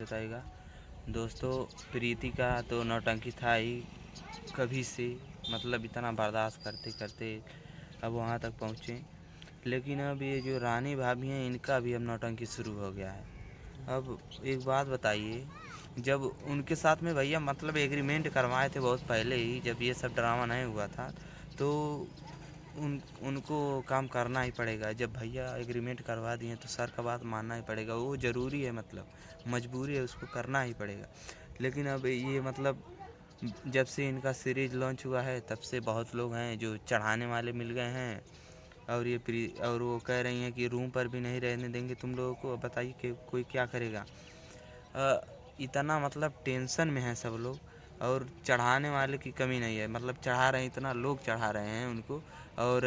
बताएगा। दोस्तों, प्रीति का तो नौटंकी था ही कभी से, मतलब इतना बर्दाश्त करते करते अब वहाँ तक पहुँचे। लेकिन अब ये जो रानी भाभी हैं इनका भी अब नौटंकी शुरू हो गया है। अब एक बात बताइए, जब उनके साथ में भैया मतलब एग्रीमेंट करवाए थे बहुत पहले ही, जब ये सब ड्रामा नहीं हुआ था तो उनको काम करना ही पड़ेगा। जब भैया एग्रीमेंट करवा दिए तो सर का बात मानना ही पड़ेगा, वो ज़रूरी है, मतलब मजबूरी है, उसको करना ही पड़ेगा। लेकिन अब ये मतलब जब से इनका सीरीज लॉन्च हुआ है तब से बहुत लोग हैं जो चढ़ाने वाले मिल गए हैं। और और वो कह रही हैं कि रूम पर भी नहीं रहने देंगे तुम लोगों को। बताइए कि कोई क्या करेगा। इतना मतलब टेंशन में है सब लोग। और चढ़ाने वाले की कमी नहीं है, मतलब चढ़ा रहे हैं, इतना लोग चढ़ा रहे हैं उनको। और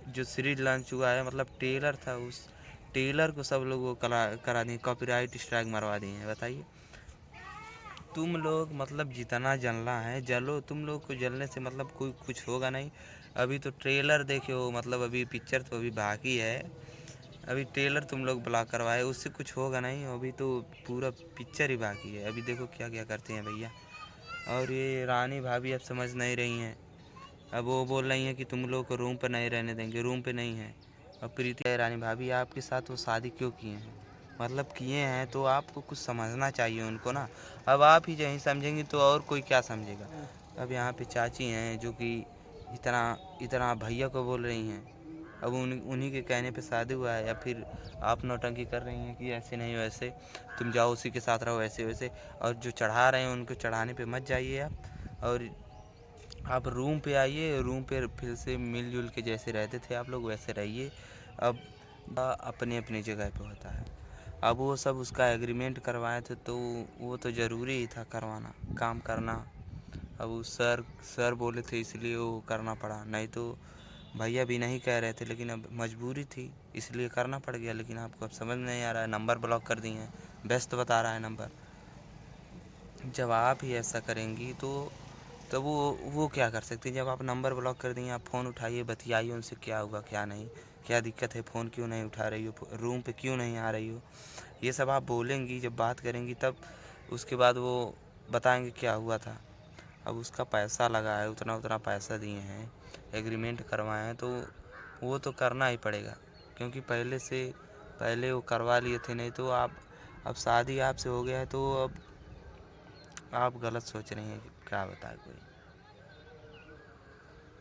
जो सीरीज लॉन्च हुआ है मतलब टेलर था, उस टेलर को सब लोग वो करा दिए, कॉपीराइट स्ट्राइक मरवा दिए हैं। बताइए, तुम लोग मतलब जितना जलना है जलो, तुम लोग को जलने से मतलब कोई कुछ होगा नहीं। अभी तो ट्रेलर देखे हो, मतलब अभी पिक्चर तो अभी बाकी है। अभी ट्रेलर तुम लोग ब्लॉक करवाए, उससे कुछ होगा नहीं, अभी तो पूरा पिक्चर ही बाकी है। अभी देखो क्या क्या करते हैं भैया। और ये रानी भाभी अब समझ नहीं रही हैं। अब वो बोल रही हैं कि तुम लोग को रूम पर नहीं रहने देंगे, रूम पे नहीं है। अब प्रीति रानी भाभी आपके साथ वो शादी क्यों किए हैं, मतलब किए हैं तो आपको कुछ समझना चाहिए उनको ना। अब आप ही नहीं समझेंगे तो और कोई क्या समझेगा। अब यहाँ पे चाची हैं जो कि इतना इतना भैया को बोल रही हैं। अब उन्हीं के कहने पे शादी हुआ है, या फिर आप नौटंकी कर रही हैं कि ऐसे नहीं वैसे, तुम जाओ उसी के साथ रहो ऐसे वैसे। और जो चढ़ा रहे हैं उनको चढ़ाने पे मत जाइए आप। और आप रूम पे आइए, रूम पे फिर से मिलजुल के जैसे रहते थे आप लोग वैसे रहिए। अब अपनी अपनी जगह पे होता है। अब वो सब उसका एग्रीमेंट करवाए थे तो वो तो ज़रूरी ही था करवाना, काम करना। अब वो सर बोले थे इसलिए वो करना पड़ा, नहीं तो भैया भी नहीं कह रहे थे, लेकिन अब मजबूरी थी इसलिए करना पड़ गया। लेकिन आपको अब समझ नहीं आ रहा है, नंबर ब्लॉक कर दिए हैं, व्यस्त बता रहा है नंबर। जब आप ही ऐसा करेंगी तो वो क्या कर सकती है। जब आप नंबर ब्लॉक कर दिए, आप फ़ोन उठाइए, बतियाइए उनसे, क्या हुआ क्या नहीं, क्या दिक्कत है, फ़ोन क्यों नहीं उठा रही हो, रूम पे क्यों नहीं आ रही हो। ये सब आप बोलेंगी, जब बात करेंगी तब उसके बाद वो बताएंगे क्या हुआ था। अब उसका पैसा लगा है, उतना उतना पैसा दिए हैं, एग्रीमेंट करवाए हैं, तो वो तो करना ही पड़ेगा। क्योंकि पहले वो करवा लिए थे, नहीं तो आप अब शादी आपसे हो गया है तो अब आप गलत सोच रही हैं कि क्या बताए कोई।